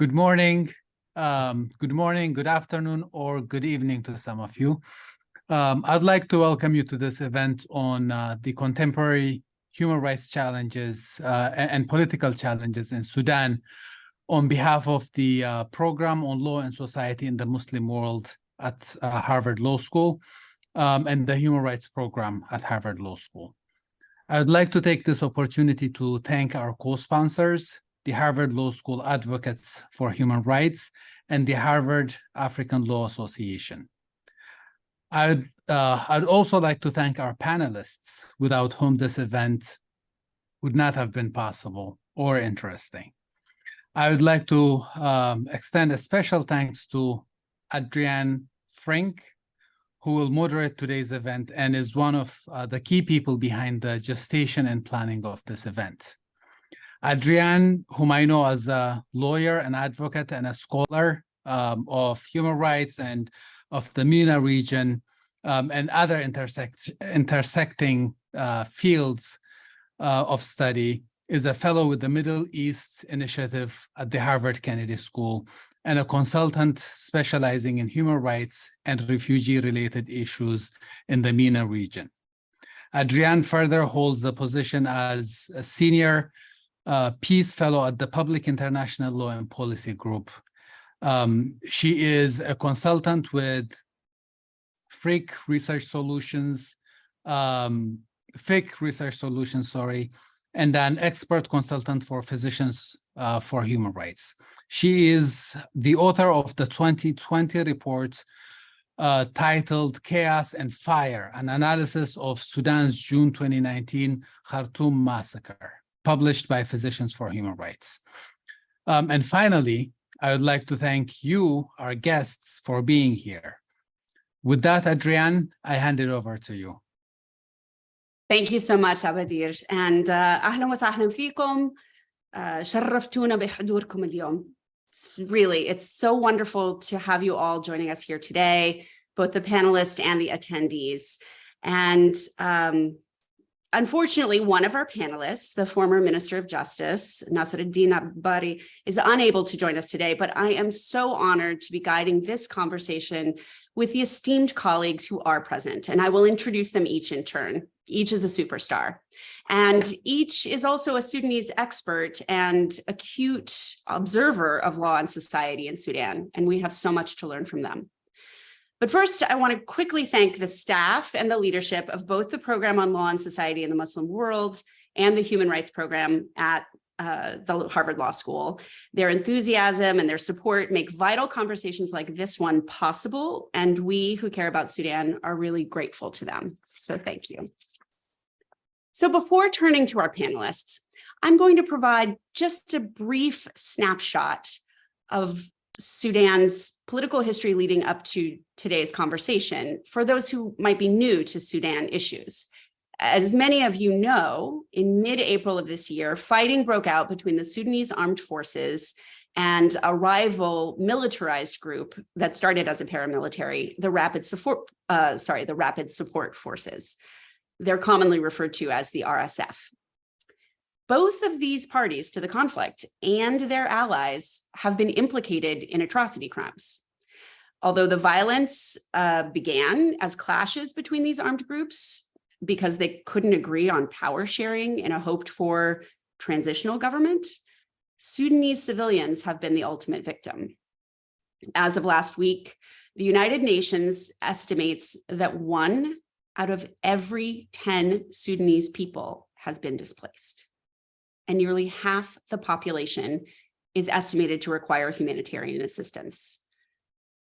Good morning, good afternoon, or good evening to some of you. I'd like to welcome you to this event on the contemporary human rights challenges and political challenges in Sudan on behalf of the Program on Law and Society in the Muslim World at Harvard Law School and the Human Rights Program at Harvard Law School. I would like to take this opportunity to thank our co-sponsors, the Harvard Law School Advocates for Human Rights and the Harvard African Law Association. I'd also like to thank our panelists, without whom this event would not have been possible or interesting. I would like to extend a special thanks to Adrienne Fricke, who will moderate today's event and is one of the key people behind the gestation and planning of this event. Adrienne, whom I know as a lawyer, an advocate, and a scholar of human rights and of the MENA region and other intersecting fields of study, is a fellow with the Middle East Initiative at the Harvard Kennedy School and a consultant specializing in human rights and refugee-related issues in the MENA region. Adrienne further holds the position as a senior Peace Fellow at the Public International Law and Policy Group. She is a consultant with Fricke Research Solutions, and an expert consultant for Physicians for Human Rights. She is the author of the 2020 report titled Chaos and Fire, an analysis of Sudan's June 2019 Khartoum massacre, published by Physicians for Human Rights. And finally, I would like to thank you, our guests, for being here. With that, Adrienne, I hand it over to you. Thank you so much, Abdelbari. And أهلا وسهلا فيكم. شرفتونا بحضوركم اليوم. Really, it's so wonderful to have you all joining us here today, both the panelists and the attendees. And unfortunately, one of our panelists, the former Minister of Justice, Nasredeen Abdelbari, is unable to join us today, but I am so honored to be guiding this conversation with the esteemed colleagues who are present, and I will introduce them each in turn. Each is a superstar, and each is also a Sudanese expert and acute observer of law and society in Sudan, and we have so much to learn from them. But first, I want to quickly thank the staff and the leadership of both the Program on Law and Society in the Muslim World and the Human Rights Program at the Harvard Law School. Their enthusiasm and their support make vital conversations like this one possible, and we who care about Sudan are really grateful to them. So thank you. So before turning to our panelists, I'm going to provide just a brief snapshot of Sudan's political history leading up to today's conversation for those who might be new to Sudan issues. As many of you know, in mid-April of this year, fighting broke out between the Sudanese armed forces and a rival militarized group that started as a paramilitary, the Rapid Support Forces. They're commonly referred to as the RSF. Both of these parties to the conflict and their allies have been implicated in atrocity crimes. Although the violence began as clashes between these armed groups because they couldn't agree on power sharing in a hoped-for transitional government, Sudanese civilians have been the ultimate victim. As of last week, the United Nations estimates that 1 out of every 10 Sudanese people has been displaced, and nearly half the population is estimated to require humanitarian assistance.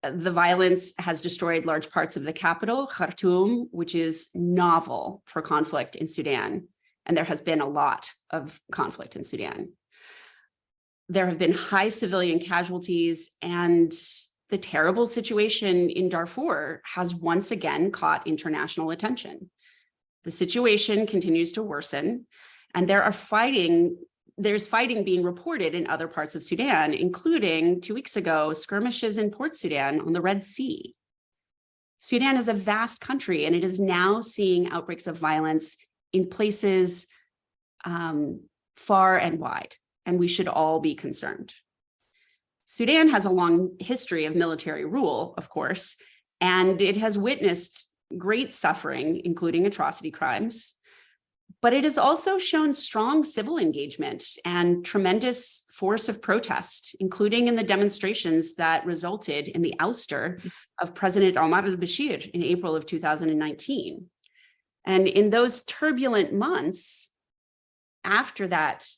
The violence has destroyed large parts of the capital, Khartoum, which is novel for conflict in Sudan, and there has been a lot of conflict in Sudan. There have been high civilian casualties, and the terrible situation in Darfur has once again caught international attention. The situation continues to worsen, and there's fighting being reported in other parts of Sudan, including 2 weeks ago, skirmishes in Port Sudan on the Red Sea. Sudan is a vast country, and it is now seeing outbreaks of violence in places far and wide, and we should all be concerned. Sudan has a long history of military rule, of course, and it has witnessed great suffering, including atrocity crimes. But it has also shown strong civil engagement and tremendous force of protest, including in the demonstrations that resulted in the ouster of President Omar al-Bashir in April of 2019. And in those turbulent months after that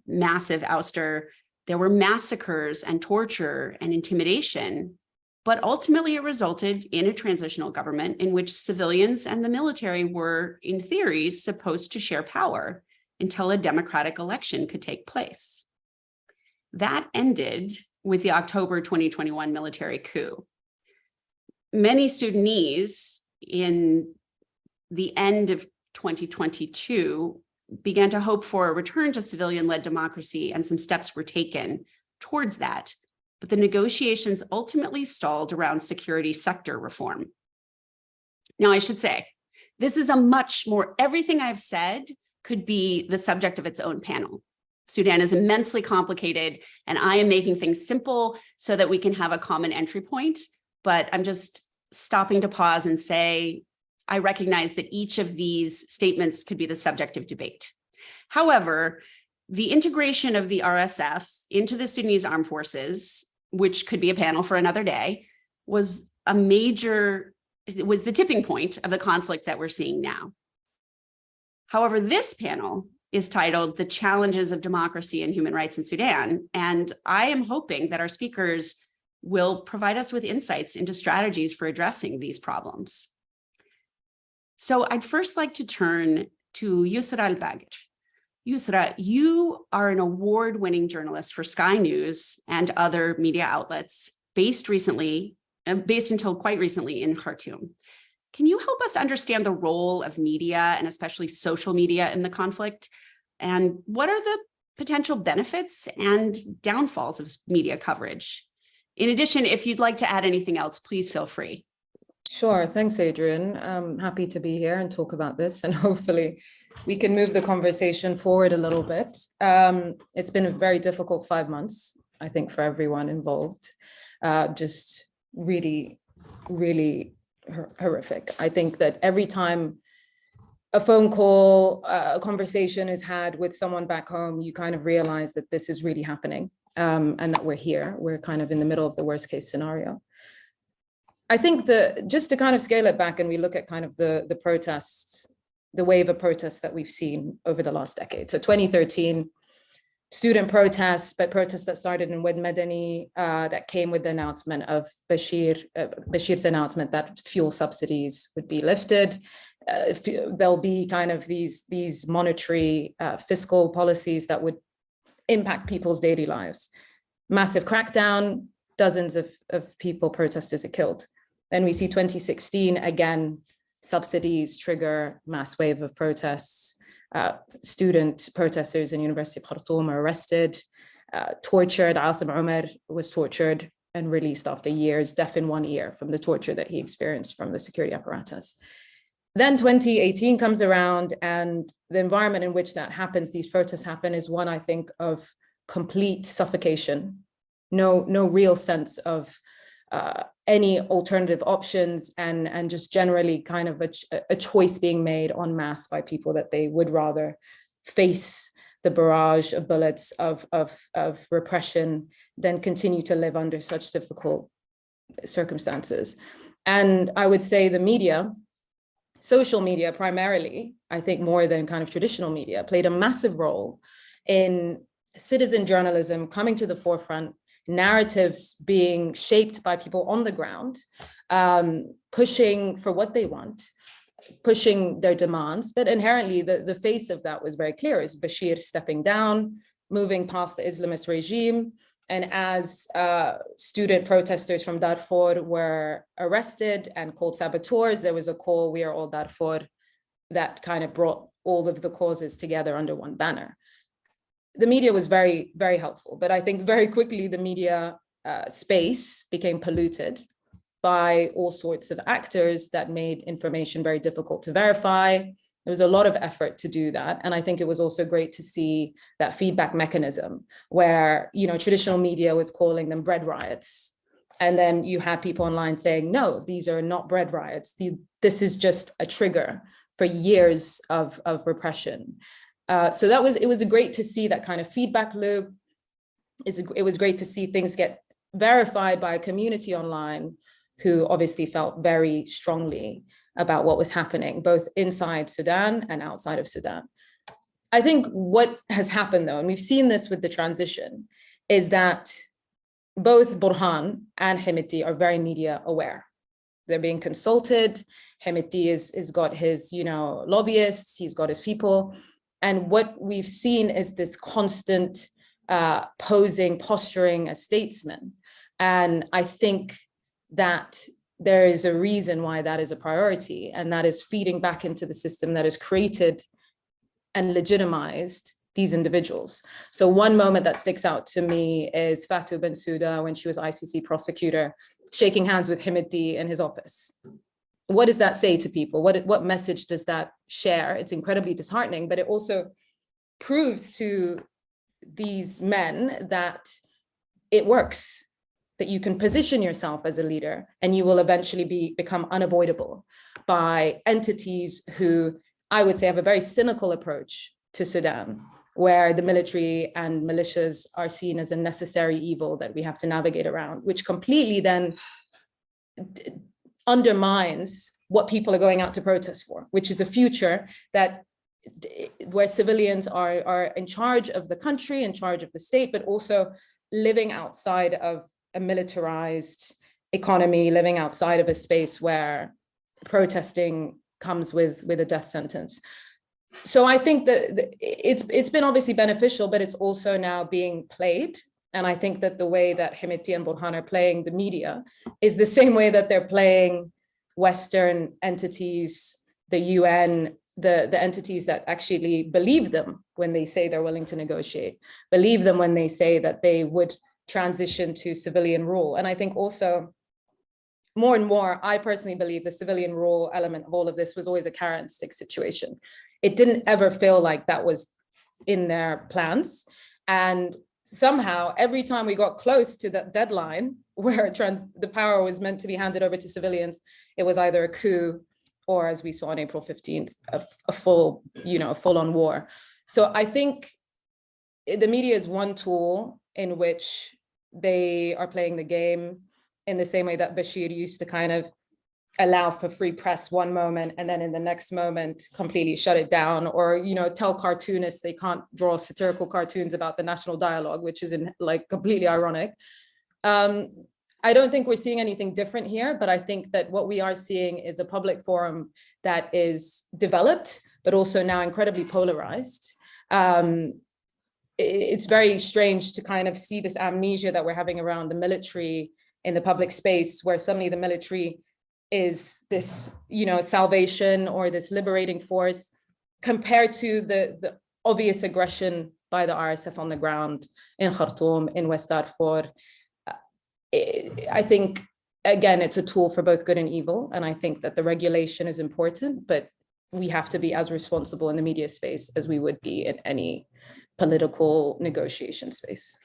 massive ouster, there were massacres and torture and intimidation. But ultimately, it resulted in a transitional government in which civilians and the military were, in theory, supposed to share power until a democratic election could take place. That ended with the October 2021 military coup. Many Sudanese in the end of 2022 began to hope for a return to civilian-led democracy, and some steps were taken towards that. But the negotiations ultimately stalled around security sector reform. Now, I should say, this is a much more, everything I've said could be the subject of its own panel. Sudan is immensely complicated, and I am making things simple so that we can have a common entry point. But I'm just stopping to pause and say, I recognize that each of these statements could be the subject of debate. However, the integration of the RSF into the Sudanese armed forces, which could be a panel for another day, was the tipping point of the conflict that we're seeing now. However, this panel is titled "The Challenges of Democracy and Human Rights in Sudan," and I am hoping that our speakers will provide us with insights into strategies for addressing these problems. So I'd first like to turn to Yousra Elbagir. Yousra, you are an award-winning journalist for Sky News and other media outlets based until quite recently in Khartoum. Can you help us understand the role of media and especially social media in the conflict? And what are the potential benefits and downfalls of media coverage? In addition, if you'd like to add anything else, please feel free. Sure. Thanks, Adrienne. I'm happy to be here and talk about this, and hopefully we can move the conversation forward a little bit. It's been a very difficult 5 months, I think, for everyone involved. Just really, really horrific. I think that every time a phone call, a conversation is had with someone back home, you kind of realize that this is really happening, and that we're here. We're kind of in the middle of the worst case scenario. I think just to kind of scale it back and we look at kind of the protests, the wave of protests that we've seen over the last decade. So 2013, student protests, but protests that started in Wed Medani, that came with the announcement of Bashir's announcement that fuel subsidies would be lifted. There'll be kind of these monetary fiscal policies that would impact people's daily lives. Massive crackdown, dozens of people, protesters are killed. Then we see 2016, again, subsidies trigger mass wave of protests. Student protesters in University of Khartoum are arrested, tortured. Asim Umar was tortured and released after years, deaf in one ear from the torture that he experienced from the security apparatus. Then 2018 comes around, and the environment in which that happens, these protests happen, is one, I think, of complete suffocation. No real sense of any alternative options, and just generally kind of a choice being made en masse by people that they would rather face the barrage of bullets of repression than continue to live under such difficult circumstances. And I would say the media, social media primarily, I think more than kind of traditional media, played a massive role in citizen journalism coming to the forefront, narratives being shaped by people on the ground, pushing for what they want, pushing their demands. But inherently, the face of that was very clear, is Bashir stepping down, moving past the Islamist regime. And as student protesters from Darfur were arrested and called saboteurs, there was a call, "We are all Darfur," that kind of brought all of the causes together under one banner. The media was very, very helpful, but I think very quickly the media space became polluted by all sorts of actors that made information very difficult to verify, There was a lot of effort to do that. And I think it was also great to see that feedback mechanism where, traditional media was calling them bread riots. And then you had people online saying, no, these are not bread riots. This is just a trigger for years of repression. So it was great to see that kind of feedback loop. It was great to see things get verified by a community online who obviously felt very strongly about what was happening, both inside Sudan and outside of Sudan. I think what has happened, though, and we've seen this with the transition, is that both Burhan and Hemeti are very media aware. They're being consulted. Hemeti is got his, lobbyists, he's got his people. And what we've seen is this constant posturing as statesmen. And I think that there is a reason why that is a priority, and that is feeding back into the system that has created and legitimized these individuals. So one moment that sticks out to me is Fatou Bensouda, when she was ICC prosecutor, shaking hands with Hemeti in his office. What does that say to people? What message does that share? It's incredibly disheartening, but it also proves to these men that it works, that you can position yourself as a leader and you will eventually become unavoidable by entities who, I would say, have a very cynical approach to Sudan, where the military and militias are seen as a necessary evil that we have to navigate around, which completely then undermines what people are going out to protest for, which is a future where civilians are in charge of the country, in charge of the state, but also living outside of a militarized economy, living outside of a space where protesting comes with a death sentence. So I think that it's been obviously beneficial, but it's also now being played. And I think that the way that Hemeti and Burhan are playing the media is the same way that they're playing Western entities, the UN, the entities that actually believe them when they say they're willing to negotiate, believe them when they say that they would transition to civilian rule. And I think also more and more, I personally believe the civilian rule element of all of this was always a carrot and stick situation. It didn't ever feel like that was in their plans. And somehow, every time we got close to that deadline where the power was meant to be handed over to civilians, it was either a coup or, as we saw on April 15th, a full-on war. So I think the media is one tool in which they are playing the game in the same way that Bashir used to kind of allow for free press one moment and then in the next moment completely shut it down, or tell cartoonists they can't draw satirical cartoons about the national dialogue, which is completely ironic. I don't think we're seeing anything different here, but I think that what we are seeing is a public forum that is developed, but also now incredibly polarized. It's very strange to kind of see this amnesia that we're having around the military in the public space, where suddenly the military is this, salvation or this liberating force compared to the obvious aggression by the RSF on the ground in Khartoum, in West Darfur. I think, again, it's a tool for both good and evil. And I think that the regulation is important, but we have to be as responsible in the media space as we would be in any political negotiation space.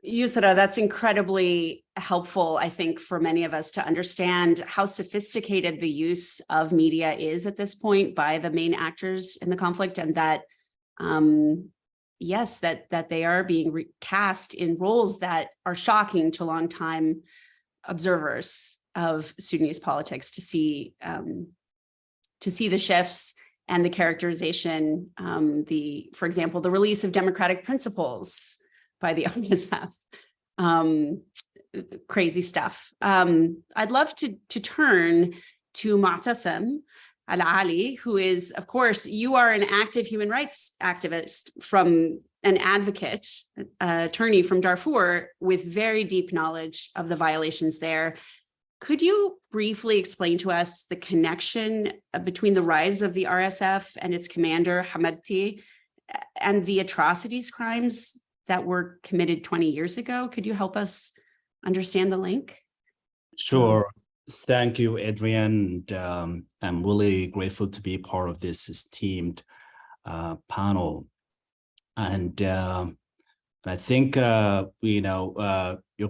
Yousra, that's incredibly helpful, I think, for many of us to understand how sophisticated the use of media is at this point by the main actors in the conflict, and that, yes, that they are being cast in roles that are shocking to longtime observers of Sudanese politics to see the shifts and the characterization, for example, the release of democratic principles by the RSF, crazy stuff. I'd love to turn to Mutasim Ali, who is, of course, you are an active human rights activist, from an advocate, attorney from Darfur with very deep knowledge of the violations there. Could you briefly explain to us the connection between the rise of the RSF and its commander, Hemeti, and the crimes that were committed 20 years ago? Could you help us understand the link? Sure. Thank you, Adrienne. And, I'm really grateful to be part of this esteemed panel. And I think, your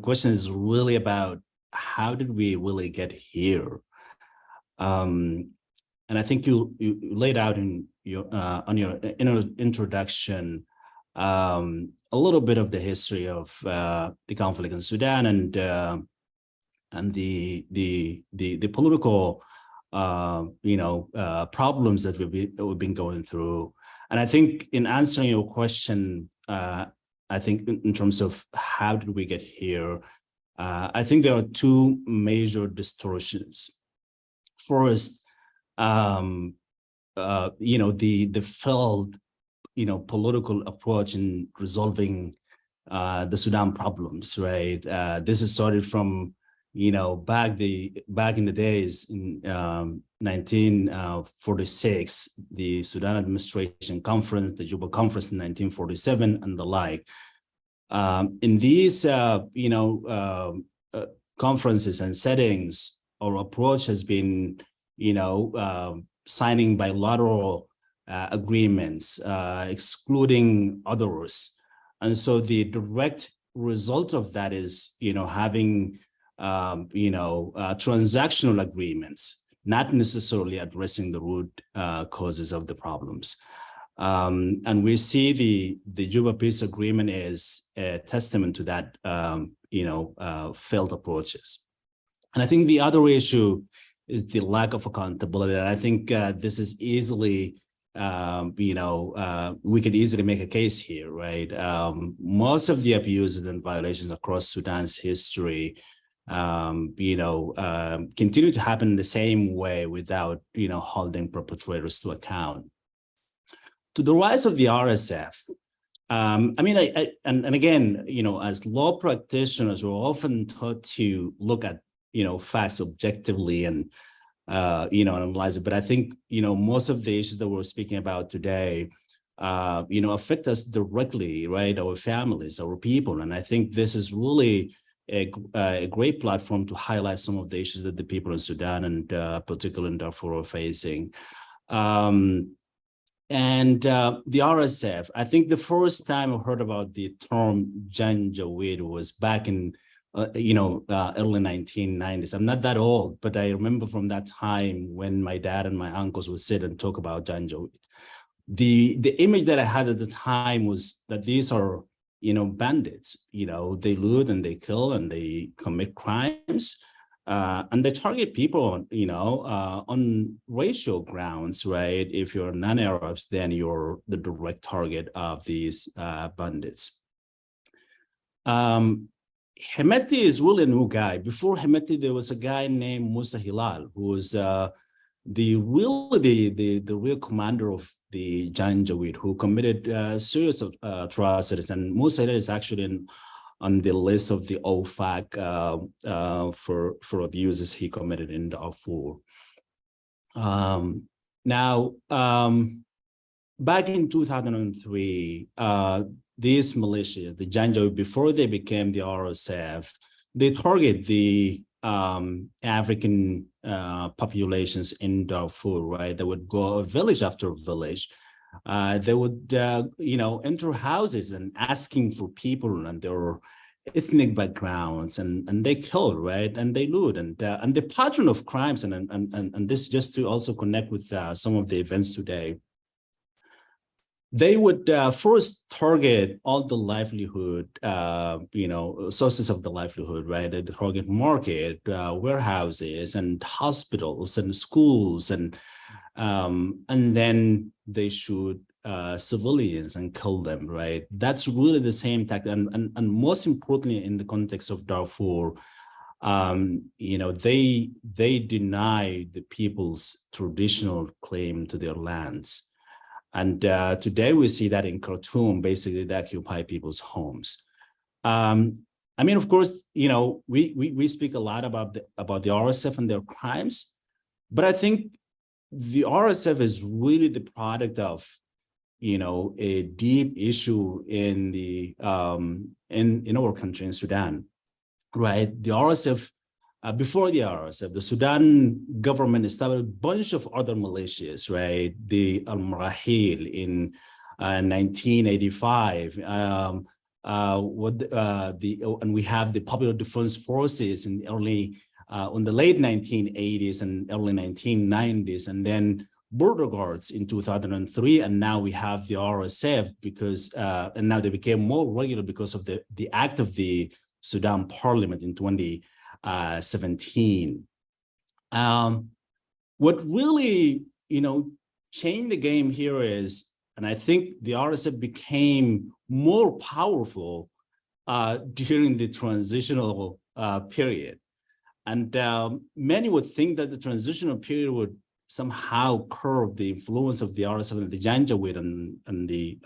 question is really about how did we really get here? And I think you laid out in your on your introduction a little bit of the history of the conflict in Sudan and the political problems that we've been going through. And I think in answering your question, I think in terms of how did we get here, I think there are two major distortions. First, the failed, political approach in resolving the Sudan problems, right? This has started from, back in the days in 1946, the Sudan Administration Conference, the Juba Conference in 1947, and the like. In these, conferences and settings, our approach has been, signing bilateral agreements, excluding others. And so the direct result of that is, having, transactional agreements, not necessarily addressing the root causes of the problems. And we see the Juba Peace Agreement is a testament to that, failed approaches. And I think the other issue is the lack of accountability. And I think this is easily, we could easily make a case here, right? Most of the abuses and violations across Sudan's history, continue to happen the same way without, holding perpetrators to account. To the rise of the RSF, and again, as law practitioners, we're often taught to look at, facts objectively and, analyze it. But I think, most of the issues that we're speaking about today, affect us directly, right? Our families, our people. And I think this is really a great platform to highlight some of the issues that the people in Sudan and particularly in Darfur are facing. The RSF, I think the first time I heard about the term Janjaweed was back in, early 1990s. I'm not that old, but I remember from that time when my dad and my uncles would sit and talk about Janjaweed. The image that I had at the time was that these are, bandits, they loot and they kill and they commit crimes. And they target people on, on racial grounds, right? If you're non-Arabs, then you're the direct target of these bandits. Hemeti is really a new guy. Before Hemeti, there was a guy named Musa Hilal, who was the real commander of the Janjaweed, who committed serious atrocities. And Musa Hilal is actually on the list of the OFAC for abuses he committed in Darfur. Back in 2003, these militia, the Janjaweed, before they became the RSF, they target the African populations in Darfur, right? They would go village after village. They would, enter houses and asking for people and their ethnic backgrounds, and they kill, right? And they loot, and the pattern of crimes, and this just to also connect with some of the events today. They would first target all the livelihood, sources of the livelihood, right? They target market, warehouses, and hospitals, and schools, and then they shoot civilians and kill them, right? That's really the same tactic, and most importantly, in the context of Darfur, they deny the people's traditional claim to their lands. And today we see that in Khartoum, basically they occupy people's homes. Of course, we speak a lot about the RSF and their crimes, but I think the RSF is really the product of, a deep issue in the in our country, in Sudan, right? The RSF before the RSF, the Sudan government established a bunch of other militias, right? The Al-Marahil in 1985, and we have the Popular Defense Forces in the late 1980s and early 1990s, and then Border Guards in 2003, and now we have the RSF because, and now they became more regular because of the act of the Sudan Parliament in 2017. What really, changed the game here is, and I think the RSF became more powerful during the transitional period. And many would think that the transitional period would somehow curb the influence of the RSF and the Janjaweed and the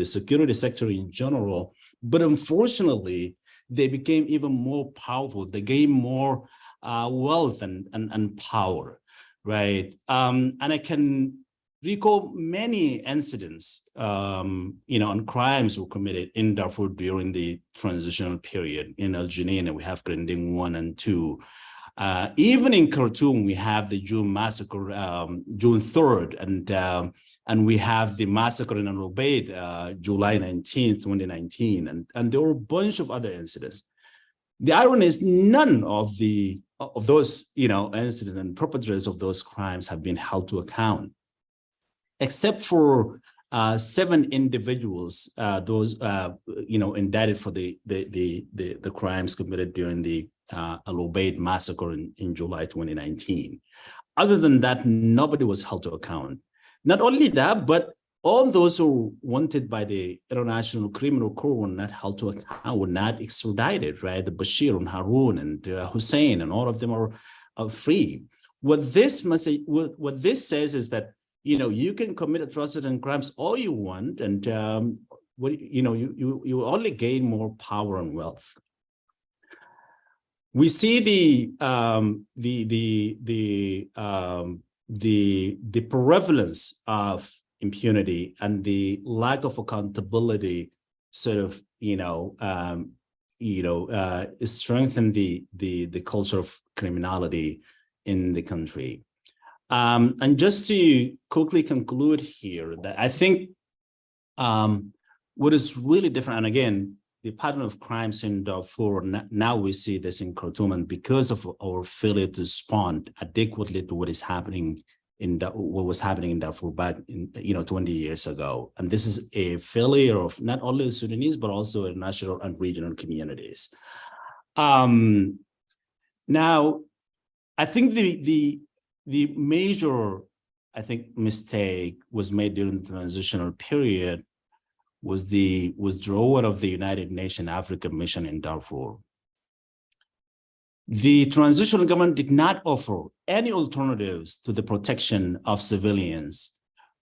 security sector in general. But unfortunately, they became even more powerful. They gained more wealth and power, right? And I can recall many incidents, and crimes were committed in Darfur during the transitional period. In El Jenin, we have Grinding 1 and 2. Even in Khartoum, we have the June massacre, June 3rd, and we have the massacre in Al Ubaid, July 19th, 2019, and there were a bunch of other incidents. The irony is none of those incidents and perpetrators of those crimes have been held to account, except for 7 individuals, those indicted for the crimes committed during the Al Ubaid massacre in July 2019. Other than that, nobody was held to account. Not only that, but all those who were wanted by the International Criminal Court were not held to account, were not extradited, right? The Bashir and Harun and Hussein, and all of them are free. What this says is that you can commit atrocities and crimes all you want, and you only gain more power and wealth. We see the prevalence of impunity and the lack of accountability sort of strengthen the culture of criminality in the country. And just to quickly conclude here, that I think what is really different, and again, the pattern of crimes in Darfur, now we see this in Khartoum, and because of our failure to respond adequately to what was happening in Darfur back in 20 years ago. And this is a failure of not only the Sudanese, but also national and regional communities. Now, I think the major, mistake was made during the transitional period was the withdrawal of the United Nations Africa Mission in Darfur. The transitional government did not offer any alternatives to the protection of civilians,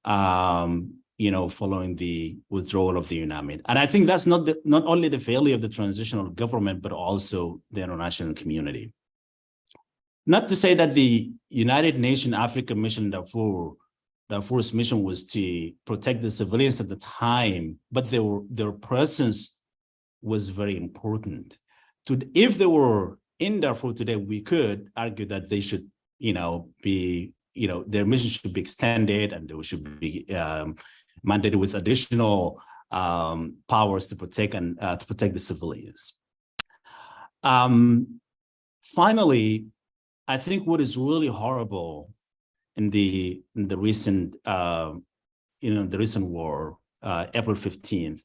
following the withdrawal of the UNAMID. And I think that's not only the failure of the transitional government, but also the international community. Not to say that the United Nations Africa Mission in Darfur's mission was to protect the civilians at the time, but their presence was very important. If they were in Darfur today, we could argue that they should, their mission should be extended, and they should be mandated with additional powers to protect the civilians. Finally, I think what is really horrible in the recent war, April 15th,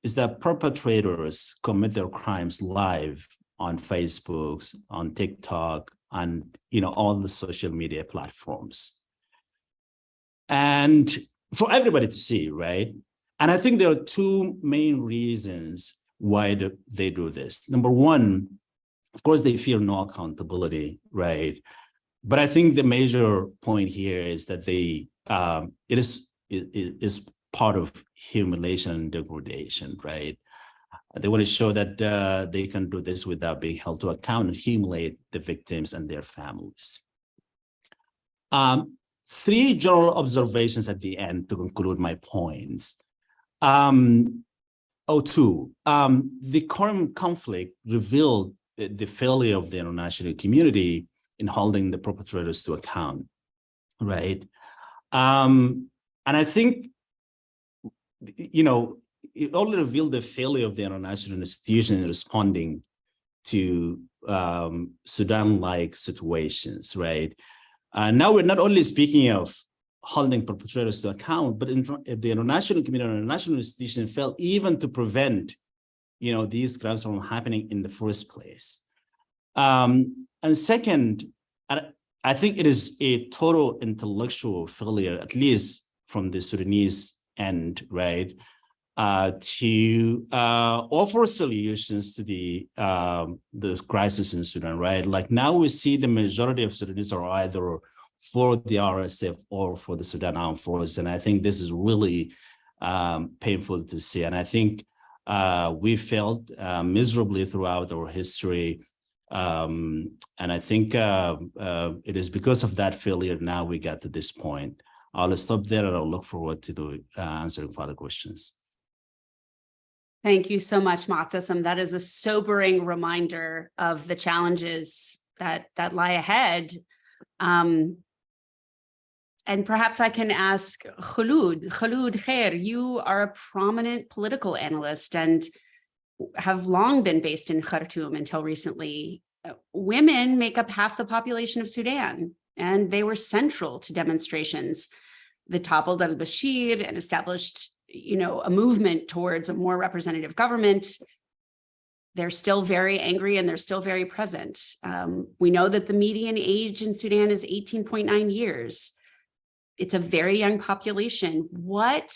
is that perpetrators commit their crimes live on Facebook, on TikTok, and all the social media platforms, and for everybody to see, right? And I think there are 2 main reasons why they do this. Number one, of course, they fear no accountability, right? But I think the major point here is that it is part of humiliation and degradation, right? They want to show that they can do this without being held to account and humiliate the victims and their families. 3 general observations at the end to conclude my points. 2, the current conflict revealed the failure of the international community in holding the perpetrators to account, right? And I think, it only revealed the failure of the international institution in responding to Sudan-like situations, right? Now we're not only speaking of holding perpetrators to account, but the international community and international institution failed even to prevent, these crimes from happening in the first place. And second, I think it is a total intellectual failure, at least from the Sudanese end, right, to offer solutions to the crisis in Sudan, right? Like now we see the majority of Sudanese are either for the RSF or for the Sudan Armed Forces, and I think this is really painful to see. And I think we failed miserably throughout our history. And I think it is because of that failure now we got to this point. I'll stop there and I'll look forward to answering further questions. Thank you so much, Mutasim. That is a sobering reminder of the challenges that lie ahead. And perhaps I can ask Kholood Khair, you are a prominent political analyst and have long been based in Khartoum until recently. Women make up half the population of Sudan, and they were central to demonstrations that toppled al-Bashir and established, a movement towards a more representative government. They're still very angry and they're still very present. We know that the median age in Sudan is 18.9 years. It's a very young population. What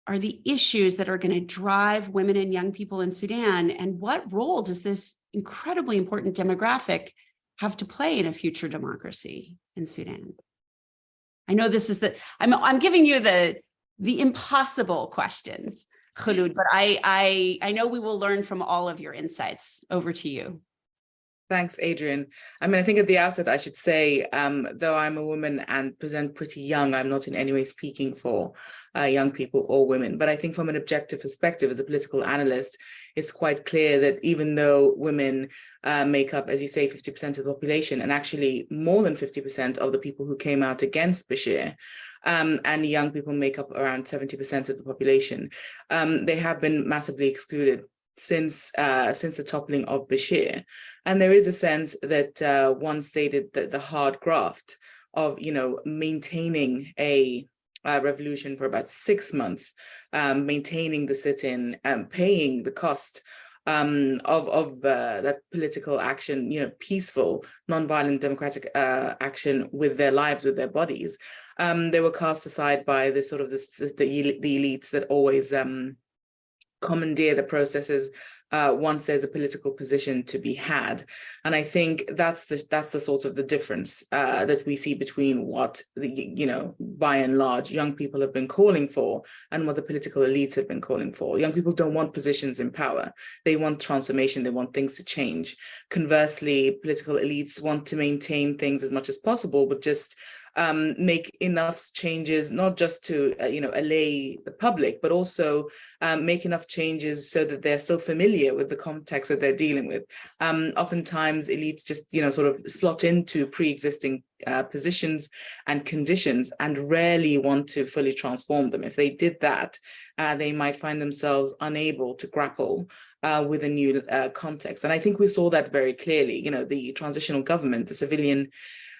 are the issues that are going to drive women and young people in Sudan? And what role does this incredibly important demographic have to play in a future democracy in Sudan? I know this is I'm giving you the impossible questions, Kholood, but I know we will learn from all of your insights. Over to you. Thanks, Adrienne. I think at the outset, I should say, though I'm a woman and present pretty young, I'm not in any way speaking for young people or women. But I think from an objective perspective, as a political analyst, it's quite clear that even though women make up, as you say, 50% of the population, and actually more than 50% of the people who came out against Bashir, and young people make up around 70% of the population, they have been massively excluded since the toppling of Bashir. And there is a sense that once they did the hard graft of, maintaining a revolution for about 6 months, maintaining the sit-in, paying the cost of that political action, peaceful, nonviolent democratic action with their lives, with their bodies, they were cast aside by the elites that always commandeer the processes once there's a political position to be had. And I think that's the sort of the difference that we see between what by and large young people have been calling for and what the political elites have been calling for. Young people don't want positions in power. They want transformation. They want things to change. Conversely, political elites want to maintain things as much as possible, but just make enough changes, not just to allay the public, but also make enough changes so that they're still familiar with the context that they're dealing with. Oftentimes, elites just sort of slot into pre-existing positions and conditions and rarely want to fully transform them. If they did that, they might find themselves unable to grapple with a new context. And I think we saw that very clearly. The transitional government, the civilian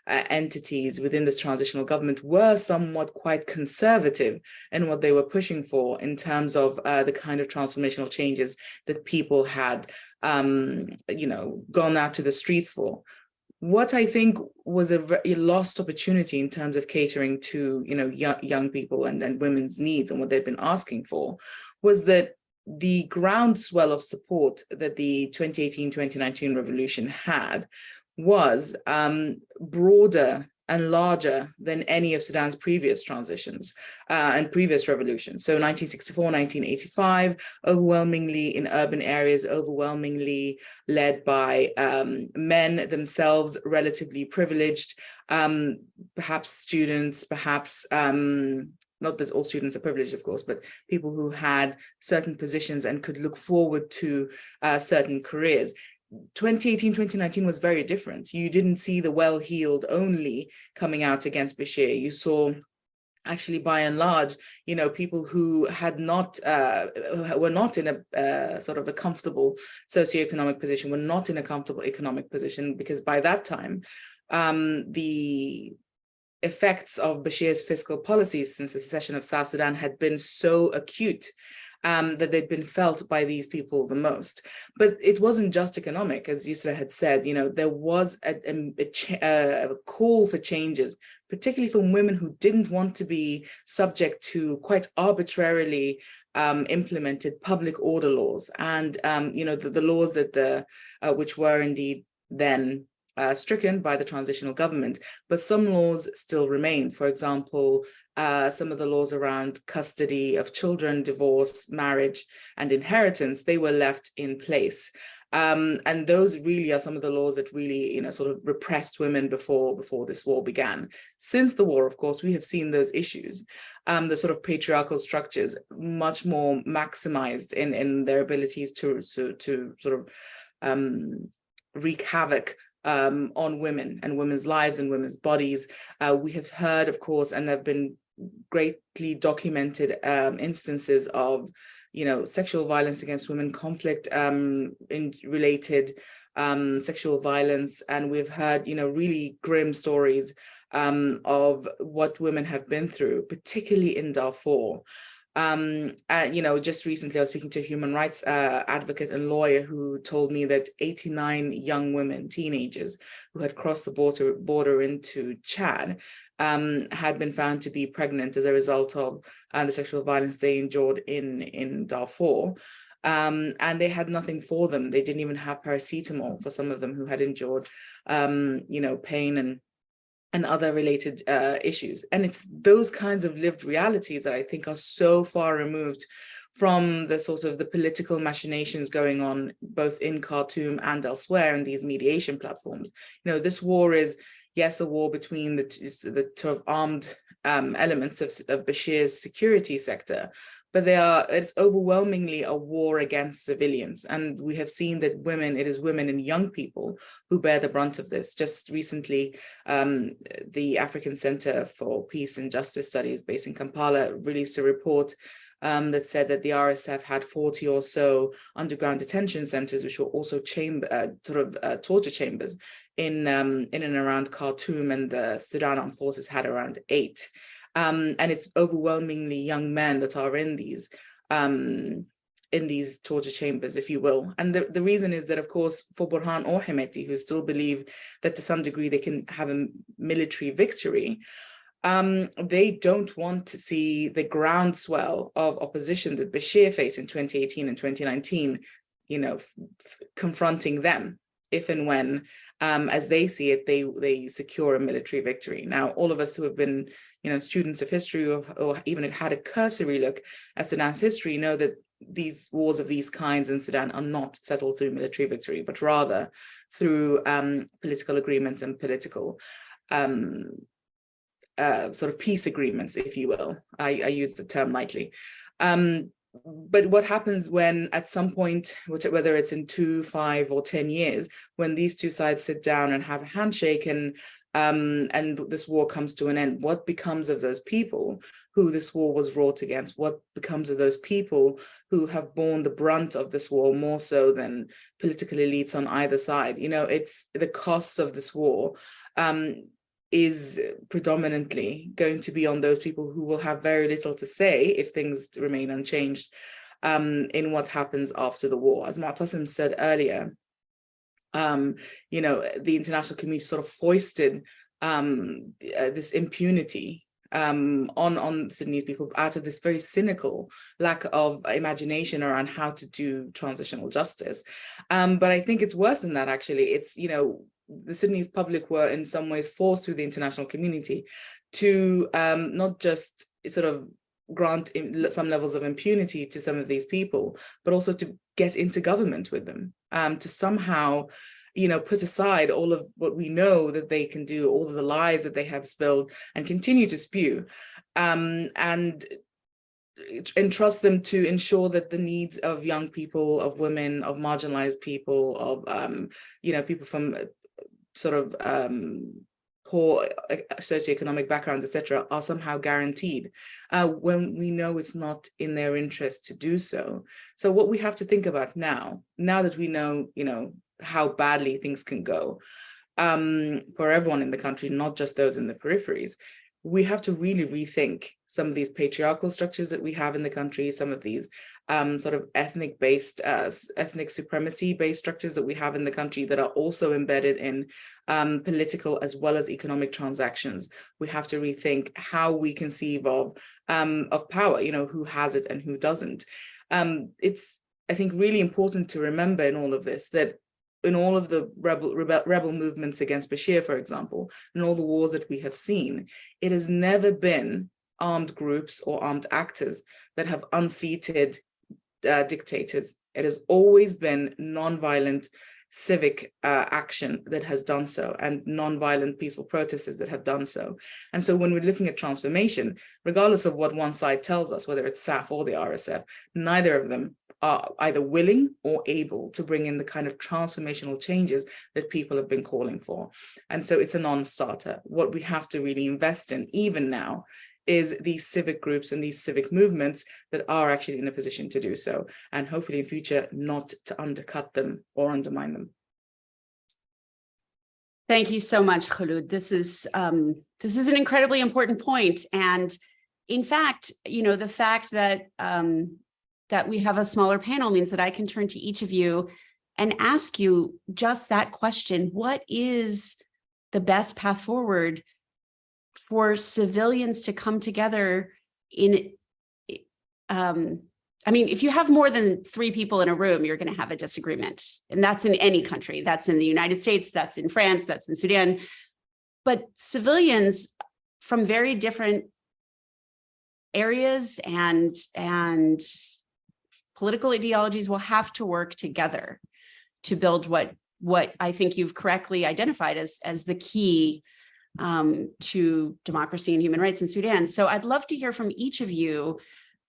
entities within this transitional government were somewhat quite conservative in what they were pushing for in terms of the kind of transformational changes that people had, gone out to the streets for. What I think was a very lost opportunity in terms of catering to, young people and women's needs and what they've been asking for was that the groundswell of support that the 2018-2019 revolution had was broader and larger than any of Sudan's previous transitions and previous revolutions. So 1964, 1985, overwhelmingly in urban areas, overwhelmingly led by men themselves, relatively privileged, perhaps students, perhaps not that all students are privileged, of course, but people who had certain positions and could look forward to certain careers. 2018, 2019 was very different. You didn't see the well-heeled only coming out against Bashir. You saw actually, by and large, people who had not, were not in a sort of a comfortable socioeconomic position, were not in a comfortable economic position, because by that time, the effects of Bashir's fiscal policies since the secession of South Sudan had been so acute that they'd been felt by these people the most. But it wasn't just economic, as Yousra had said. There was a call for changes, particularly from women who didn't want to be subject to quite arbitrarily implemented public order laws, and the laws that which were indeed then stricken by the transitional government, but some laws still remain. For example, some of the laws around custody of children, divorce, marriage, and inheritance, they were left in place. And those really are some of the laws that really, sort of repressed women before this war began. Since the war, of course, we have seen those issues, the sort of patriarchal structures much more maximized in their abilities to sort of wreak havoc on women and women's lives and women's bodies. We have heard, of course, and there have been greatly documented instances of, sexual violence against women, conflict related sexual violence. And we've heard, really grim stories of what women have been through, particularly in Darfur. Just recently I was speaking to a human rights advocate and lawyer who told me that 89 young women, teenagers, who had crossed the border into Chad had been found to be pregnant as a result of the sexual violence they endured in Darfur. And they had nothing for them. They didn't even have paracetamol for some of them who had endured, pain and other related issues. And it's those kinds of lived realities that I think are so far removed from the sort of the political machinations going on both in Khartoum and elsewhere in these mediation platforms. This war is, yes, a war between the sort of armed elements of Bashir's security sector, but it's overwhelmingly a war against civilians. And we have seen that it is women and young people who bear the brunt of this. Just recently, the African Center for Peace and Justice Studies based in Kampala released a report that said that the RSF had 40 or so underground detention centers, which were also torture chambers in and around Khartoum, and the Sudan Armed Forces had around 8. And it's overwhelmingly young men that are in these torture chambers, if you will. And the reason is that, of course, for Burhan or Hemeti, who still believe that to some degree they can have a military victory, they don't want to see the groundswell of opposition that Bashir faced in 2018 and 2019, confronting them if and when, as they see it, they secure a military victory. Now, all of us who have been, students of history or even had a cursory look at Sudan's history know that these wars of these kinds in Sudan are not settled through military victory, but rather through political agreements and political sort of peace agreements, if you will. I use the term lightly. But what happens when at some point, whether it's in 2, 5, or 10 years, when these two sides sit down and have a handshake and this war comes to an end, what becomes of those people who this war was wrought against? What becomes of those people who have borne the brunt of this war more so than political elites on either side? It's the costs of this war is predominantly going to be on those people who will have very little to say if things remain unchanged in what happens after the war. As Mutasim said earlier, the international community sort of foisted this impunity on Sudanese people out of this very cynical lack of imagination around how to do transitional justice. But I think it's worse than that, actually. It's, the Sudanese public were in some ways forced through the international community to not just sort of grant some levels of impunity to some of these people, but also to get into government with them, to somehow, put aside all of what we know that they can do, all of the lies that they have spilled and continue to spew, and entrust them to ensure that the needs of young people, of women, of marginalized people, of people from sort of poor socioeconomic backgrounds, etc., are somehow guaranteed, when we know it's not in their interest to do so. So what we have to think about now that we know, how badly things can go for everyone in the country, not just those in the peripheries, we have to really rethink some of these patriarchal structures that we have in the country, some of these sort of ethnic supremacy-based structures that we have in the country that are also embedded in political as well as economic transactions. We have to rethink how we conceive of power, who has it and who doesn't. It's, I think, really important to remember in all of this that in all of the rebel movements against Bashir, for example, and all the wars that we have seen, it has never been armed groups or armed actors that have unseated dictators. It has always been non-violent civic action that has done so, and non-violent peaceful protesters that have done so. And so when we're looking at transformation, regardless of what one side tells us, whether it's SAF or the RSF, neither of them are either willing or able to bring in the kind of transformational changes that people have been calling for. And so it's a non-starter. What we have to really invest in, even now, is these civic groups and these civic movements that are actually in a position to do so, and hopefully in future not to undercut them or undermine them. Thank you so much, Kholood. This is an incredibly important point. And in fact, the fact that that we have a smaller panel means that I can turn to each of you and ask you just that question: what is the best path forward for civilians to come together in, if you have more than 3 people in a room, you're going to have a disagreement. And that's in any country. That's in the United States, that's in France, that's in Sudan. But civilians from very different areas and political ideologies will have to work together to build what I think you've correctly identified as the key to democracy and human rights in Sudan. So I'd love to hear from each of you,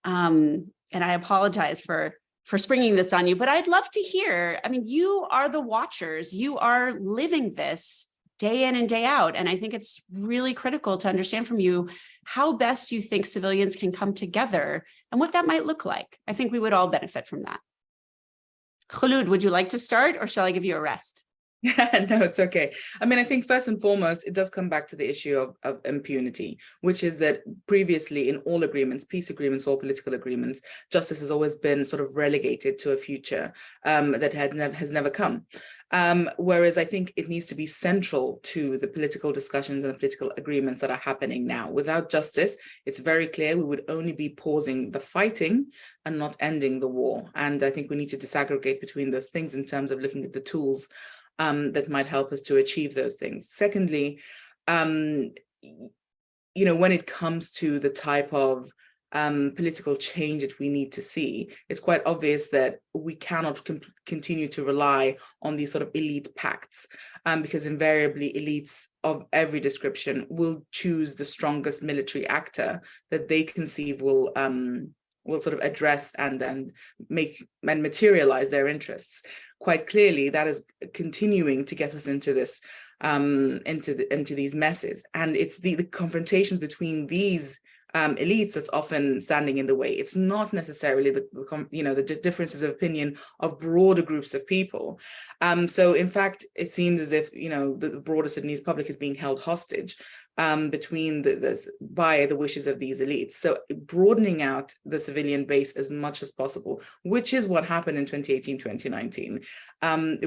and I apologize for springing this on you, but I'd love to hear, you are the watchers, you are living this day in and day out, and I think it's really critical to understand from you how best you think civilians can come together and what that might look like. I think we would all benefit from that. Kholood, would you like to start, or shall I give you a rest? No, it's okay. I think first and foremost, it does come back to the issue of impunity, which is that previously in all agreements, peace agreements or political agreements, justice has always been sort of relegated to a future that has never come. Whereas I think it needs to be central to the political discussions and the political agreements that are happening now. Without justice, it's very clear we would only be pausing the fighting and not ending the war. And I think we need to disaggregate between those things in terms of looking at the tools that might help us to achieve those things. Secondly, when it comes to the type of political change that we need to see, it's quite obvious that we cannot continue to rely on these sort of elite pacts, because invariably elites of every description will choose the strongest military actor that they conceive will sort of address and make and materialize their interests. Quite clearly, that is continuing to get us into this, into these messes, and it's the confrontations between these elites that's often standing in the way. It's not necessarily the differences of opinion of broader groups of people. So in fact, it seems as if the broader Sudanese public is being held hostage between by the wishes of these elites. So broadening out the civilian base as much as possible, which is what happened in 2018, 2019,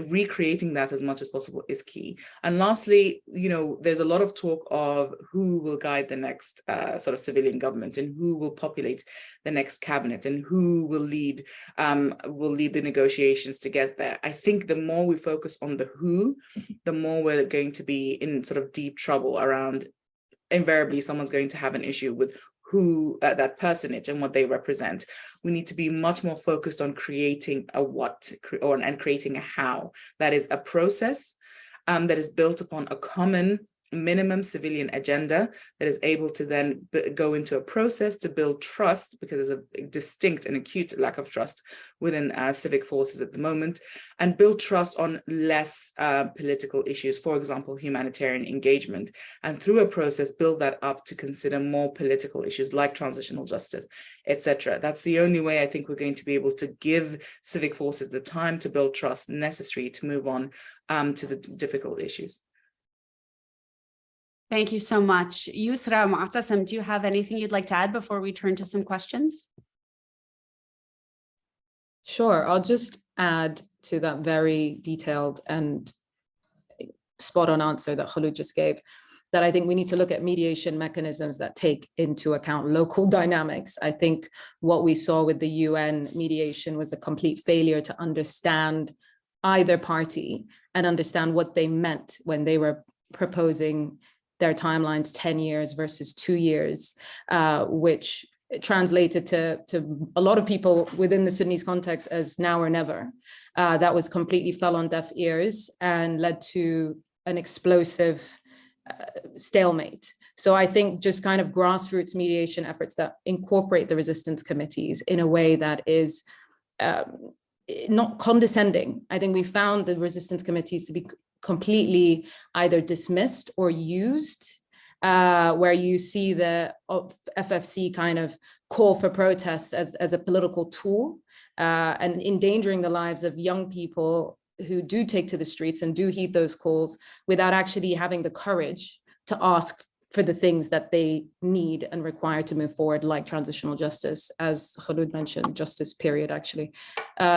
recreating that as much as possible is key. And lastly, there's a lot of talk of who will guide the next sort of civilian government, and who will populate the next cabinet, and who will lead the negotiations to get there. I think the more we focus on the who, the more we're going to be in sort of deep trouble around. Invariably, someone's going to have an issue with who that personage and what they represent. We need to be much more focused on creating a what and creating a how. That is a process that is built upon a common minimum civilian agenda that is able to then go into a process to build trust, because there's a distinct and acute lack of trust within civic forces at the moment, and build trust on less political issues, for example, humanitarian engagement, and through a process build that up to consider more political issues like transitional justice, etc. That's the only way I think we're going to be able to give civic forces the time to build trust necessary to move on to the difficult issues. Thank you so much. Yousra, Mutasim, do you have anything you'd like to add before we turn to some questions? Sure, I'll just add to that very detailed and spot on answer that Kholood just gave, that I think we need to look at mediation mechanisms that take into account local dynamics. I think what we saw with the UN mediation was a complete failure to understand either party and understand what they meant when they were proposing their timelines 10 years versus 2 years, which translated to a lot of people within the Sudanese context as now or never. That was completely fell on deaf ears and led to an explosive stalemate. So I think just kind of grassroots mediation efforts that incorporate the resistance committees in a way that is not condescending. I think we found the resistance committees to be completely either dismissed or used, where you see the FFC kind of call for protest as a political tool, and endangering the lives of young people who do take to the streets and do heed those calls without actually having the courage to ask for the things that they need and require to move forward, like transitional justice, as Kholood mentioned, justice period, actually.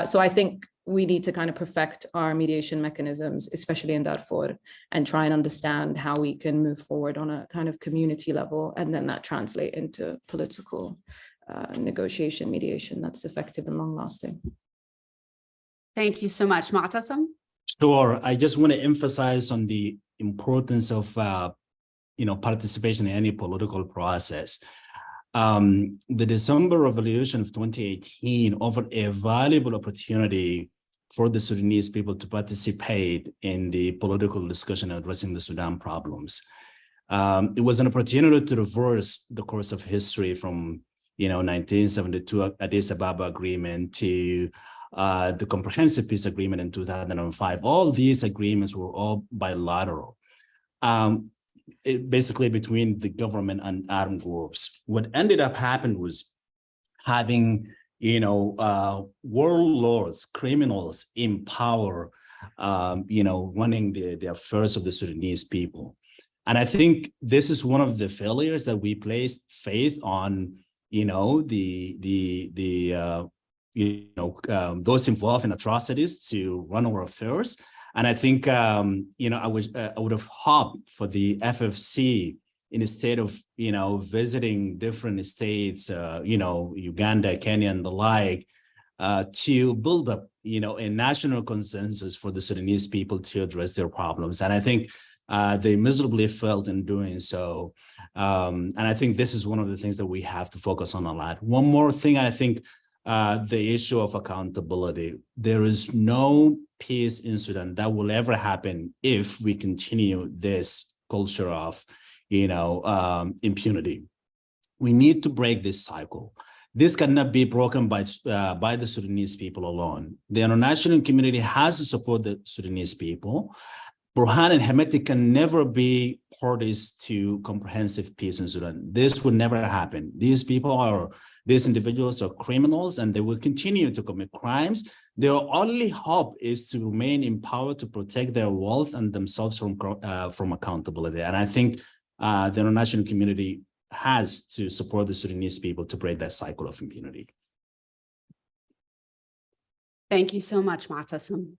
So I think we need to kind of perfect our mediation mechanisms, especially in Darfur, and try and understand how we can move forward on a kind of community level, and then that translate into political negotiation mediation that's effective and long-lasting. Thank you so much. Mutasim? Sure. I just want to emphasize on the importance of participation in any political process. The December Revolution of 2018 offered a valuable opportunity for the Sudanese people to participate in the political discussion addressing the Sudan problems. It was an opportunity to reverse the course of history from 1972 Addis Ababa Agreement to the Comprehensive Peace Agreement in 2005. All these agreements were all bilateral. Basically between the government and armed groups. What ended up happening was having, warlords, criminals in power, running the affairs of the Sudanese people. And I think this is one of the failures that we placed faith on, those involved in atrocities to run our affairs. And I think, I would have hoped for the FFC, instead of, visiting different states, Uganda, Kenya, and the like, to build up, a national consensus for the Sudanese people to address their problems. And I think they miserably failed in doing so. And I think this is one of the things that we have to focus on a lot. One more thing, I think, the issue of accountability. There is no peace in Sudan that will ever happen if we continue this culture of, impunity. We need to break this cycle. This cannot be broken by the Sudanese people alone. The international community has to support the Sudanese people. Burhan and Hemeti can never be parties to comprehensive peace in Sudan. This would never happen. These individuals are criminals, and they will continue to commit crimes. Their only hope is to remain in power to protect their wealth and themselves from accountability. And I think the international community has to support the Sudanese people to break that cycle of impunity. Thank you so much, Mutasim.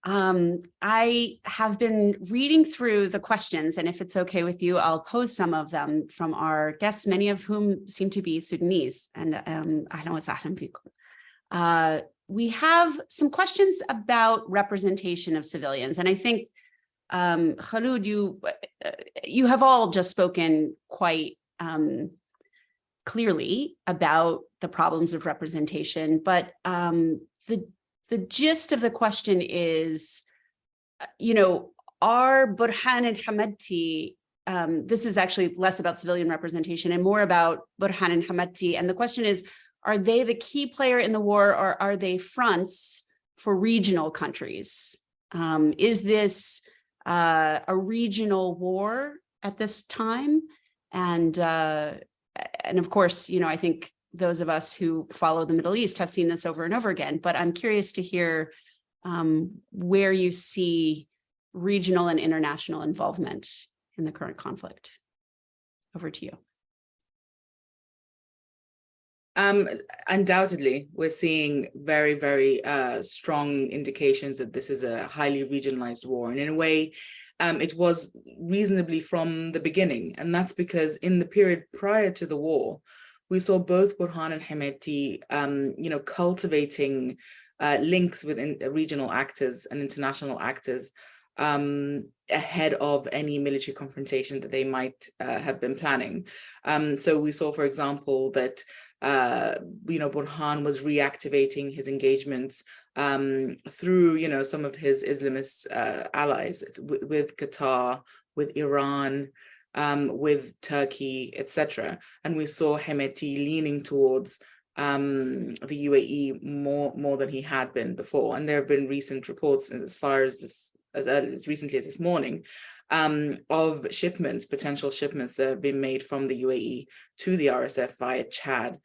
I have been reading through the questions, and if it's okay with you, I'll pose some of them from our guests, many of whom seem to be Sudanese. And we have some questions about representation of civilians. And I think, Kholood, you have all just spoken quite clearly about the problems of representation, but the gist of the question is, are Burhan and Hemeti this is actually less about civilian representation and more about Burhan and Hemeti. And the question is, are they the key player in the war, or are they fronts for regional countries? Is this a regional war at this time? And of course, I think those of us who follow the Middle East have seen this over and over again, but I'm curious to hear where you see regional and international involvement in the current conflict. Over to you. Undoubtedly, we're seeing very, very strong indications that this is a highly regionalized war. And in a way, it was reasonably from the beginning. And that's because in the period prior to the war, we saw both Burhan and Hemeti, cultivating links with regional actors and international actors ahead of any military confrontation that they might have been planning. So we saw, for example, that Burhan was reactivating his engagements through, some of his Islamist allies with Qatar, with Iran, with Turkey, etc. And we saw Hemeti leaning towards the UAE more than he had been before. And there have been recent reports as far as this, as recently as this morning, of potential shipments that have been made from the UAE to the RSF via Chad.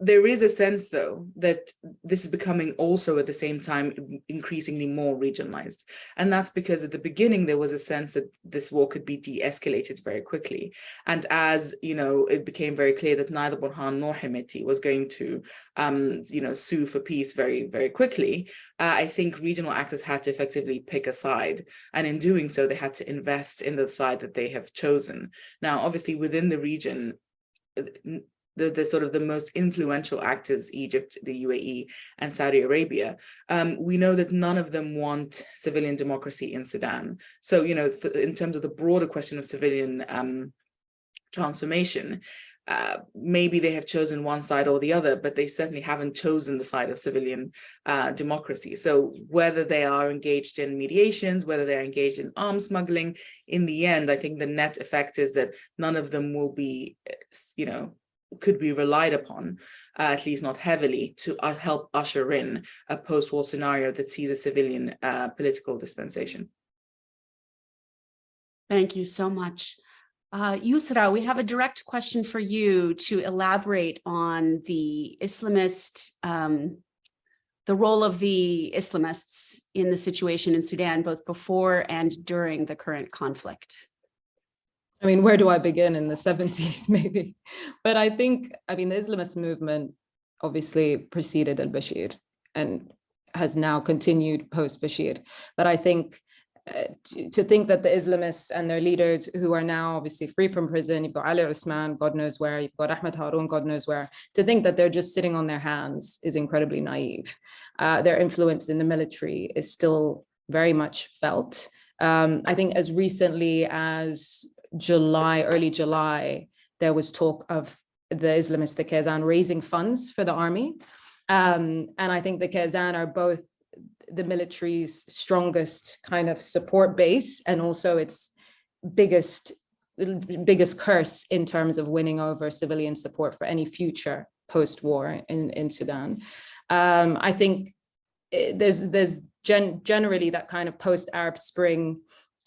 There is a sense, though, that this is becoming also at the same time increasingly more regionalized. And that's because at the beginning, there was a sense that this war could be de-escalated very quickly. And as, it became very clear that neither Burhan nor Hemeti was going to, sue for peace very, very quickly, I think regional actors had to effectively pick a side. And in doing so, they had to invest in the side that they have chosen. Now, obviously, within the region, the sort of the most influential actors, Egypt, the UAE, and Saudi Arabia, we know that none of them want civilian democracy in Sudan. So, in terms of the broader question of civilian transformation, maybe they have chosen one side or the other, but they certainly haven't chosen the side of civilian democracy. So whether they are engaged in mediations, whether they're engaged in arms smuggling, in the end, I think the net effect is that none of them will be, could be relied upon, at least not heavily, to help usher in a post-war scenario that sees a civilian political dispensation. Thank you so much. Yousra, we have a direct question for you to elaborate on the Islamist, the role of the Islamists in the situation in Sudan, both before and during the current conflict. I mean, where do I begin? In the 70s, maybe? But I think, the Islamist movement obviously preceded al-Bashir and has now continued post-Bashir. But I think to think that the Islamists and their leaders, who are now obviously free from prison, you've got Ali Usman, God knows where, you've got Ahmed Haroun, God knows where, to think that they're just sitting on their hands is incredibly naive. Their influence in the military is still very much felt. I think as recently as early July, there was talk of the Islamists, the Kazan, raising funds for the army. And I think the Kazan are both the military's strongest kind of support base and also its biggest curse in terms of winning over civilian support for any future post-war in Sudan. I think there's generally that kind of post-Arab Spring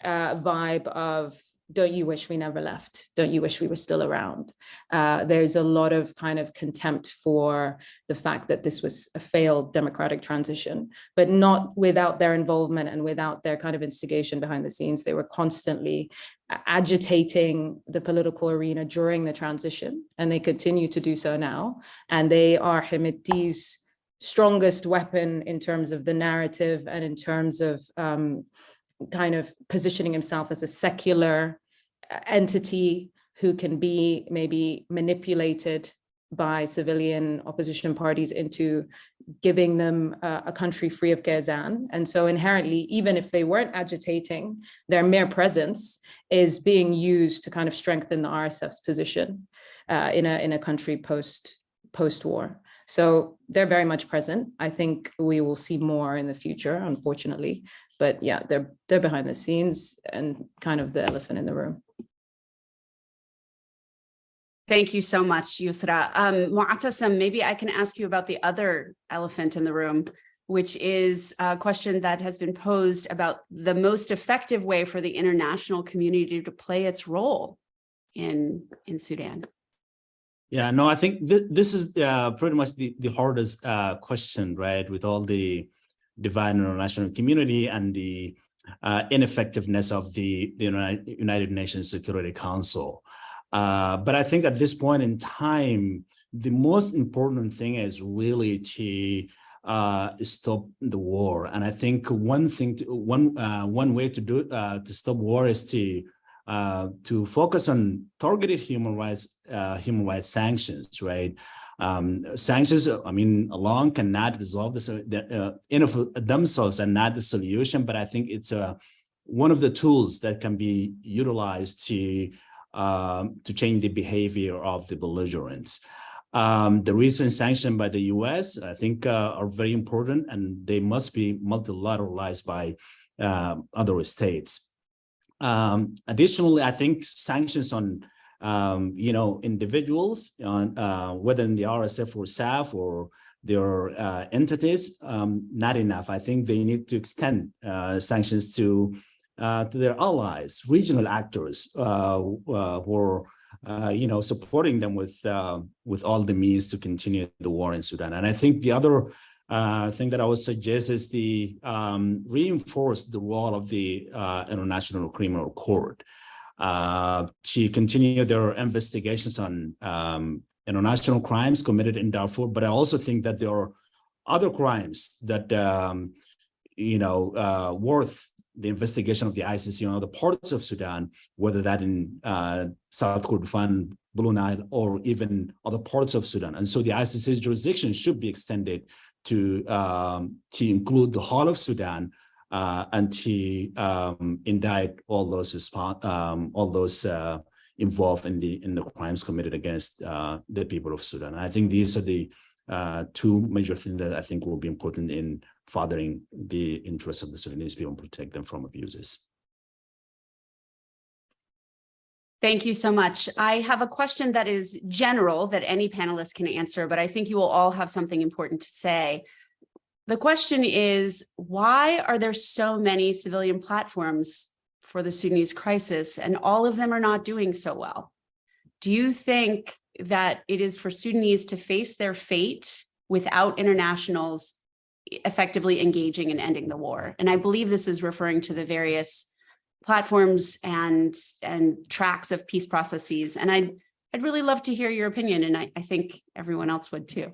vibe of, don't you wish we never left? Don't you wish we were still around? There's a lot of kind of contempt for the fact that this was a failed democratic transition, but not without their involvement and without their kind of instigation behind the scenes. They were constantly agitating the political arena during the transition, and they continue to do so now. And they are Hemeti's strongest weapon in terms of the narrative and in terms of kind of positioning himself as a secular entity who can be maybe manipulated by civilian opposition parties into giving them a country free of Kazan. And so inherently, even if they weren't agitating, their mere presence is being used to kind of strengthen the RSF's position in a country post-war. So they're very much present. I think we will see more in the future, unfortunately. But yeah, they're behind the scenes and kind of the elephant in the room. Thank you so much, Yousra. Mutasim, maybe I can ask you about the other elephant in the room, which is a question that has been posed about the most effective way for the international community to play its role in Sudan. Yeah, no, I think this is pretty much the hardest question, right? With all the divide in the international community and the ineffectiveness of the United Nations Security Council. But I think at this point in time, the most important thing is really to stop the war. And I think one way to do to stop war is to focus on targeted human rights sanctions, right? Sanctions, I mean, alone cannot resolve this in of themselves and not the solution. But I think it's one of the tools that can be utilized to change the behavior of the belligerents. The recent sanctions by the U.S., I think, are very important, and they must be multilateralized by other states. Additionally, I think sanctions on individuals, on whether in the RSF or SAF or their entities, not enough. I think they need to extend sanctions to their allies, regional actors who are supporting them with all the means to continue the war in Sudan. And I think the other thing that I would suggest is the reinforce the role of the International Criminal Court to continue their investigations on international crimes committed in Darfur. But I also think that there are other crimes that worth the investigation of the ICC on other parts of Sudan, whether that in South Kordofan, Blue Nile, or even other parts of Sudan. And so the ICC's jurisdiction should be extended to include the whole of Sudan and to indict all those involved in the crimes committed against the people of Sudan. And I think these are the two major things that I think will be important in furthering the interests of the Sudanese people and protect them from abuses. Thank you so much. I have a question that is general that any panelist can answer, but I think you will all have something important to say. The question is, why are there so many civilian platforms for the Sudanese crisis and all of them are not doing so well? Do you think that it is for Sudanese to face their fate without internationals effectively engaging in ending the war? And I believe this is referring to the various platforms and tracks of peace processes. And I'd really love to hear your opinion, and I think everyone else would too.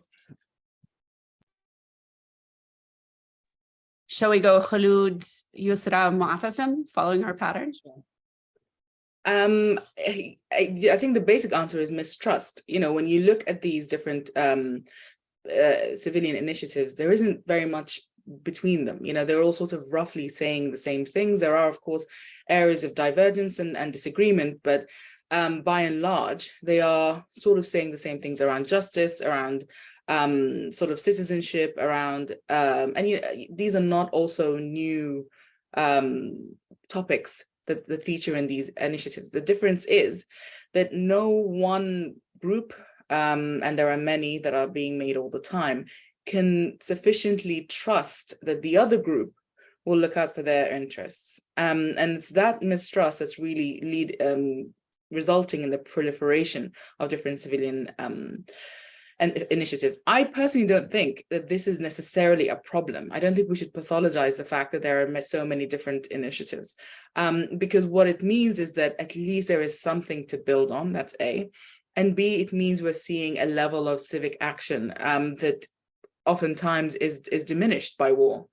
Shall we go Kholood, Yousra, Mutasim, following our pattern? I think the basic answer is mistrust. When you look at these different civilian initiatives, there isn't very much between them. They're all sort of roughly saying the same things. There are, of course, areas of divergence and disagreement, but by and large, they are sort of saying the same things around justice, around sort of citizenship, around, and these are not also new topics that feature in these initiatives. The difference is that no one group, and there are many that are being made all the time, can sufficiently trust that the other group will look out for their interests. And it's that mistrust that's really resulting in the proliferation of different civilian and initiatives. I personally don't think that this is necessarily a problem. I don't think we should pathologize the fact that there are so many different initiatives, because what it means is that at least there is something to build on, that's A. And B, it means we're seeing a level of civic action that oftentimes is diminished by war.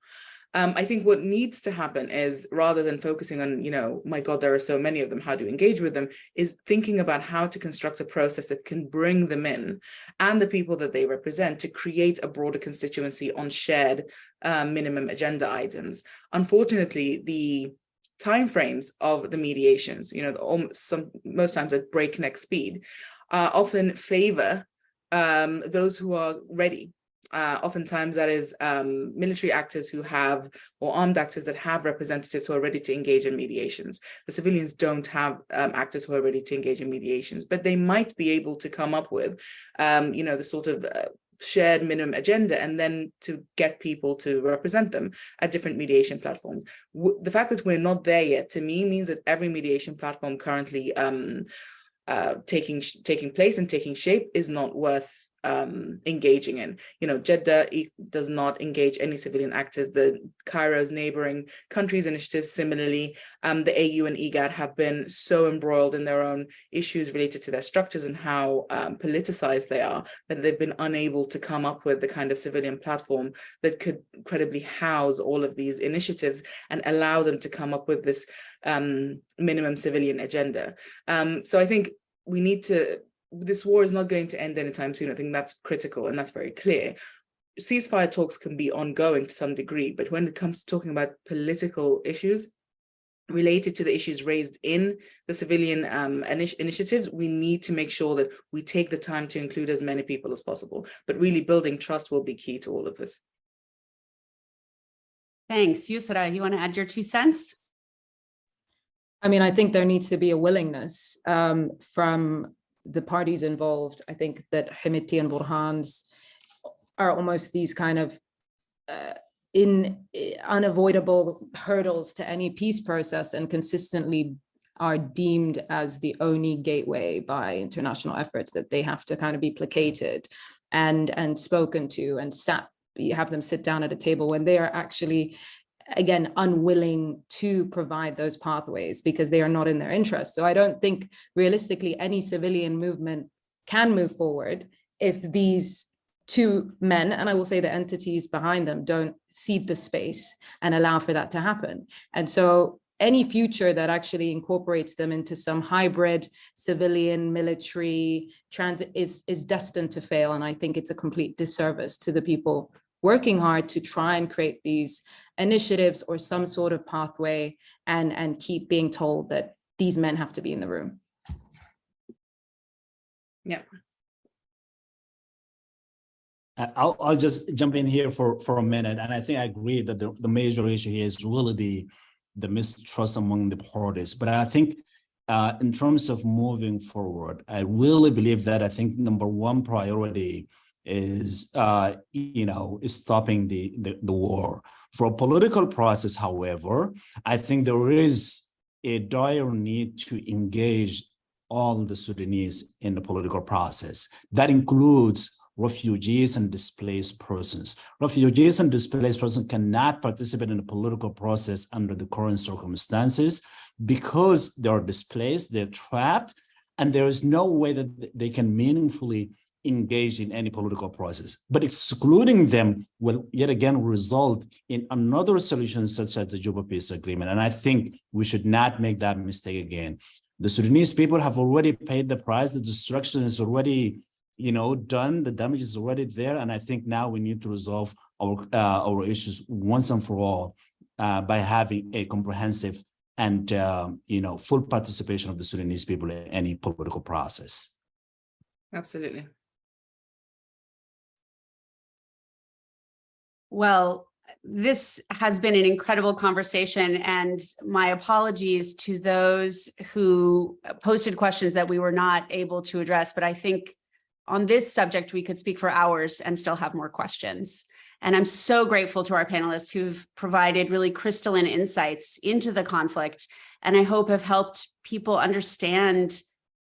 I think what needs to happen is, rather than focusing on, my God, there are so many of them, how do you engage with them, is thinking about how to construct a process that can bring them in and the people that they represent to create a broader constituency on shared minimum agenda items. Unfortunately, the timeframes of the mediations, most times at breakneck speed, often favor those who are ready. Oftentimes that is military actors who have, or armed actors that have representatives who are ready to engage in mediations. The civilians don't have actors who are ready to engage in mediations, but they might be able to come up with, the sort of shared minimum agenda, and then to get people to represent them at different mediation platforms. The fact that we're not there yet, to me, means that every mediation platform currently taking place and taking shape is not worth engaging in. Jeddah does not engage any civilian actors. The Cairo's neighboring countries initiatives similarly, the AU and IGAD have been so embroiled in their own issues related to their structures and how politicized they are, that they've been unable to come up with the kind of civilian platform that could credibly house all of these initiatives and allow them to come up with this minimum civilian agenda. So I think we need to, this war is not going to end anytime soon. I think that's critical and that's very clear. Ceasefire talks can be ongoing to some degree, but when it comes to talking about political issues related to the issues raised in the civilian initiatives, we need to make sure that we take the time to include as many people as possible. But really building trust will be key to all of this. Thanks. Yousra, you want to add your 2 cents? I mean, I think there needs to be a willingness from the parties involved. I think that Hemeti and Burhan's are almost these kind of unavoidable hurdles to any peace process, and consistently are deemed as the only gateway by international efforts, that they have to kind of be placated and spoken to and have them sit down at a table when they are actually, again, unwilling to provide those pathways because they are not in their interest. So I don't think realistically any civilian movement can move forward if these 2 men, and I will say the entities behind them, don't cede the space and allow for that to happen. And so any future that actually incorporates them into some hybrid civilian military transit is destined to fail. And I think it's a complete disservice to the people working hard to try and create these initiatives or some sort of pathway, and keep being told that these men have to be in the room. Yeah. I'll just jump in here for a minute. And I think I agree that the major issue here is really the mistrust among the parties. But I think in terms of moving forward, I really believe that I think number 1 priority is stopping the war. For a political process, however, I think there is a dire need to engage all the Sudanese in the political process. That includes refugees and displaced persons. Refugees and displaced persons cannot participate in the political process under the current circumstances because they are displaced, they're trapped, and there is no way that they can meaningfully engage in any political process. But excluding them will yet again result in another solution such as the Juba Peace Agreement. And I think we should not make that mistake again. The Sudanese people have already paid the price. The destruction is already, done. The damage is already there. And I think now we need to resolve our issues once and for all by having a comprehensive and full participation of the Sudanese people in any political process. Absolutely. Well, this has been an incredible conversation, and my apologies to those who posted questions that we were not able to address, but I think on this subject, we could speak for hours and still have more questions. And I'm so grateful to our panelists who've provided really crystalline insights into the conflict, and I hope have helped people understand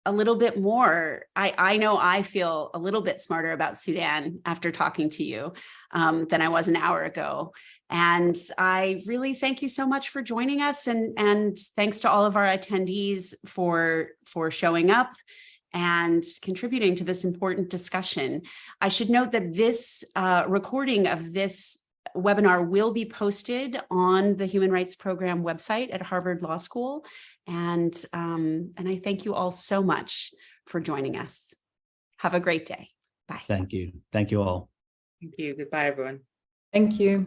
a little bit more. I know I feel a little bit smarter about Sudan after talking to you than I was an hour ago. And I really thank you so much for joining us, and thanks to all of our attendees for showing up and contributing to this important discussion. I should note that this recording of this webinar will be posted on the Human Rights Program website at Harvard Law School. And I thank you all so much for joining us. Have a great day. Bye. Thank you. Thank you all. Thank you. Goodbye, everyone. Thank you.